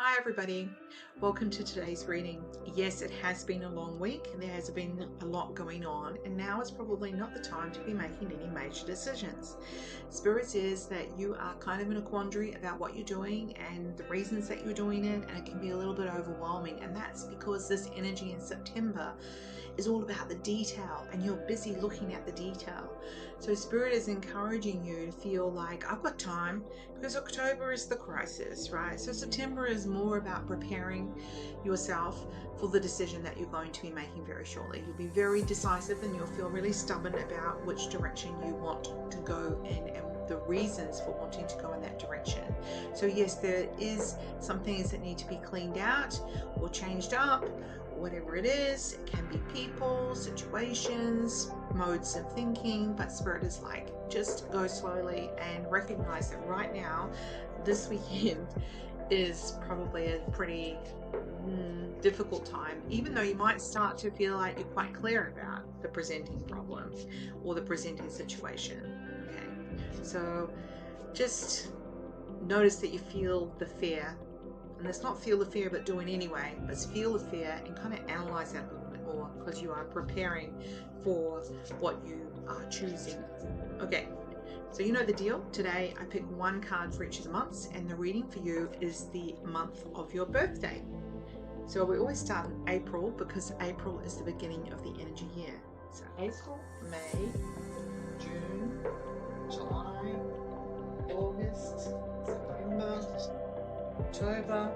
Hi everybody, welcome to today's reading. Yes, it has been a long week, there has been a lot going on, and now is probably not the time to be making any major decisions. Spirit says that you are kind of in a quandary about what you're doing and the reasons that you're doing it, and it can be a little bit overwhelming, and that's because this energy in September is all about the detail and you're busy looking at the detail. So Spirit is encouraging you to feel like I've got time, because October is the crisis, right? So September is more about preparing yourself for the decision that you're going to be making very shortly. You'll be very decisive and you'll feel really stubborn about which direction you want to go in and the reasons for wanting to go in that direction. So yes, there is some things that need to be cleaned out or changed up, whatever it is. It can be people, situations, modes of thinking, but Spirit is like, just go slowly and recognize that right now, this weekend is probably a pretty difficult time, even though you might start to feel like you're quite clear about the presenting problem or the presenting situation. Okay, so just notice that you feel the fear, and let's not feel the fear but do it anyway. Let's feel the fear and kind of analyze that a little bit more, because you are preparing for what you are choosing. Okay, so you know the deal. Today I pick one card for each of the months, and the reading for you is the month of your birthday. So we always start in April because April is the beginning of the energy year. So April, May, June, July, August, September, October,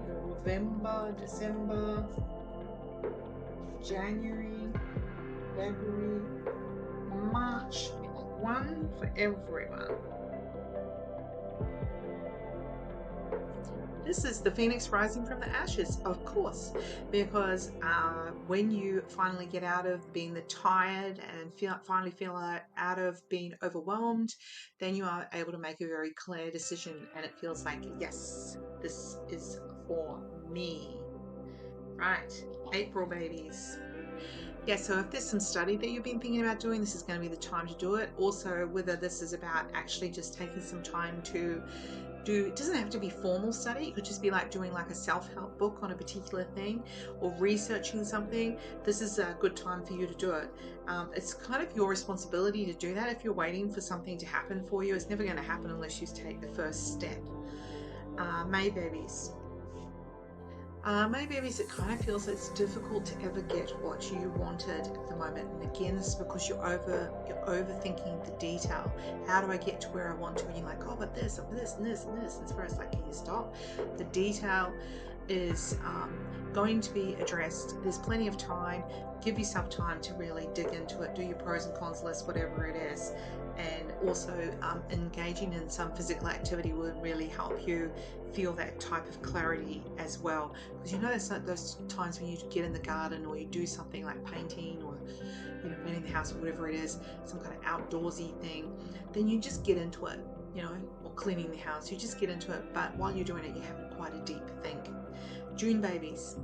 November, December, January, February, March. One for everyone. This is the phoenix rising from the ashes, of course, because when you finally get out of being the tired and finally feel out of being overwhelmed, then you are able to make a very clear decision, and it feels like, yes, this is for me. Right, April babies. Yeah, so if there's some study that you've been thinking about doing, this is going to be the time to do it. Also, whether this is about actually just taking some time to do, it doesn't have to be formal study. It could just be like doing like a self-help book on a particular thing or researching something. This is a good time for you to do it. It's kind of your responsibility to do that. If you're waiting for something to happen for you, it's never going to happen unless you take the first step. May babies. Maybe it kind of feels it's difficult to ever get what you wanted at the moment, and again, this is because you're overthinking the detail. How do I get to where I want to? And you're like, oh, but this, and this, and this, and this. And Spirit's like, can you stop? The detail is going to be addressed. There's plenty of time. Give yourself time to really dig into it. Do your pros and cons list, whatever it is. And also engaging in some physical activity will really help you feel that type of clarity as well, because you know it's like those times when you get in the garden or you do something like painting or painting the house or whatever it is, some kind of outdoorsy thing, then you just get into it, or cleaning the house, you just get into it, but while you're doing it you have quite a deep think. June babies.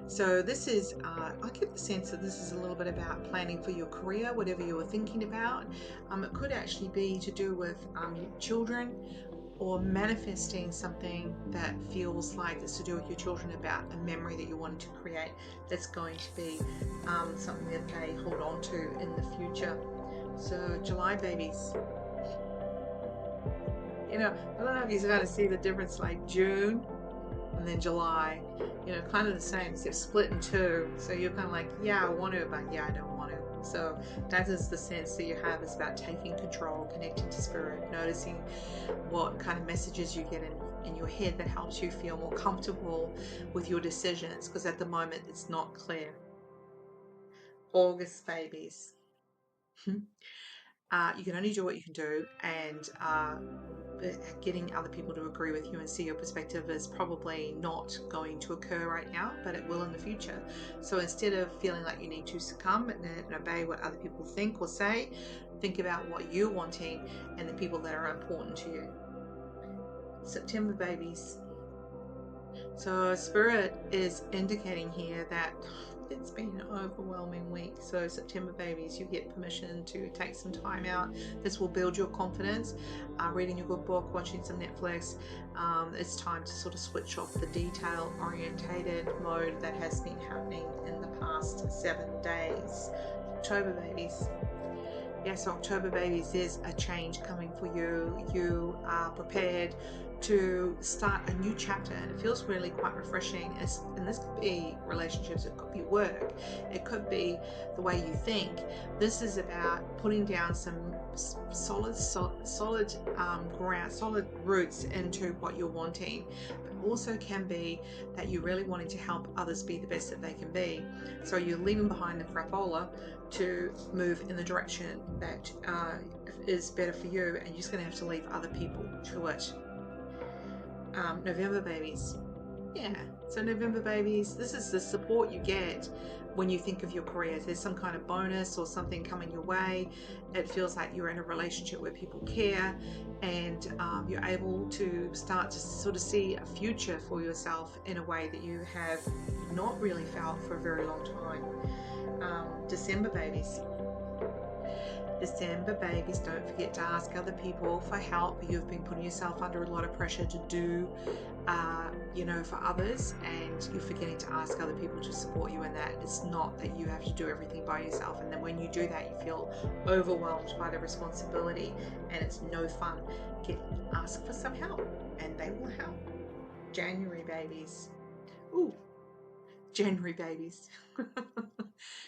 So this is, I get the sense that this is a little bit about planning for your career, whatever you were thinking about. It could actually be to do with children, or manifesting something that feels like it's to do with your children, about a memory that you want to create that's going to be something that they hold on to in the future. So July babies. I don't know if you're going to see the difference, like June and then July, kind of the same, except split in two. So you're kind of like, yeah, I want to, but yeah, I don't want to. So that is the sense that you have, is about taking control, connecting to Spirit, noticing what kind of messages you get in your head that helps you feel more comfortable with your decisions, because at the moment it's not clear. August babies. You can only do what you can do, and getting other people to agree with you and see your perspective is probably not going to occur right now, but it will in the future. So instead of feeling like you need to succumb and obey what other people think or say, think about what you're wanting and the people that are important to you. September babies. So Spirit is indicating here that it's been an overwhelming week. So September babies, you get permission to take some time out. This will build your confidence. Reading a good book, watching some Netflix. It's time to sort of switch off the detail orientated mode that has been happening in the past 7 days. October babies. Yes, October babies, there's a change coming for you. You are prepared to start a new chapter, and it feels really quite refreshing. And this could be relationships, it could be work, it could be the way you think. This is about putting down some solid ground, solid roots into what you're wanting. But also can be that you're really wanting to help others be the best that they can be. So you're leaving behind the crapola to move in the direction that is better for you, and you're just going to have to leave other people to it. November babies. Yeah, so November babies, this is the support you get when you think of your career. There's some kind of bonus or something coming your way. It feels like you're in a relationship where people care, and you're able to start to sort of see a future for yourself in a way that you have not really felt for a very long time. December babies. December babies, don't forget to ask other people for help. You've been putting yourself under a lot of pressure to do, for others, and you're forgetting to ask other people to support you in that. It's not that you have to do everything by yourself, and then when you do that, you feel overwhelmed by the responsibility, and it's no fun. Ask for some help, and they will help. January babies. Ooh. January babies.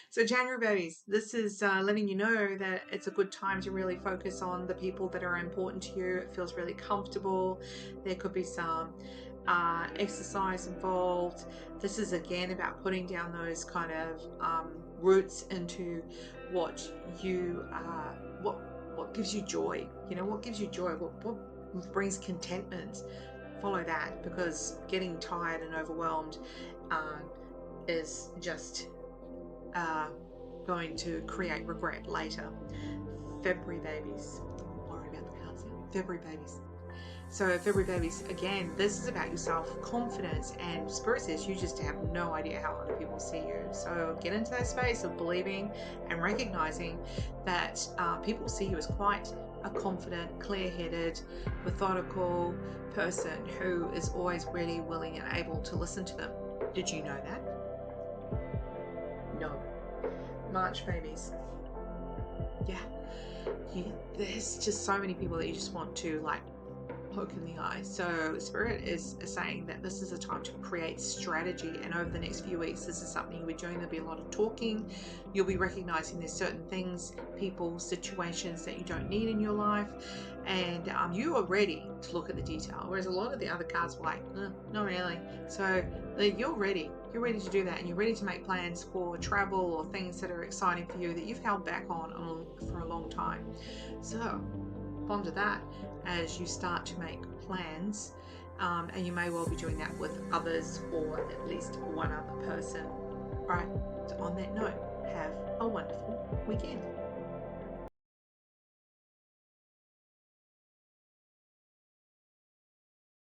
So January babies, this is letting you know that it's a good time to really focus on the people that are important to you. It feels really comfortable. There could be some exercise involved. This is again about putting down those kind of roots into what you what gives you joy. What gives you joy? What brings contentment? Follow that, because getting tired and overwhelmed is just going to create regret later. February babies. Worry about the cards now. February babies. So February babies, again, this is about your self-confidence, and Spirit says you just have no idea how other people see you. So get into that space of believing and recognizing that people see you as quite a confident, clear-headed, methodical person who is always really willing and able to listen to them. Did you know that? No. March babies. Yeah. There's just so many people that you just want to poke in the eye. So Spirit is saying that this is a time to create strategy, and over the next few weeks this is something you'll be doing. There'll be a lot of talking. You'll be recognizing there's certain things, people, situations that you don't need in your life, and you are ready to look at the detail, whereas a lot of the other cards were like, not really. So you're ready to do that, and you're ready to make plans for travel or things that are exciting for you that you've held back on for a long time. So ponder that as you start to make plans, and you may well be doing that with others, or at least one other person. All right, so on that note, have a wonderful weekend.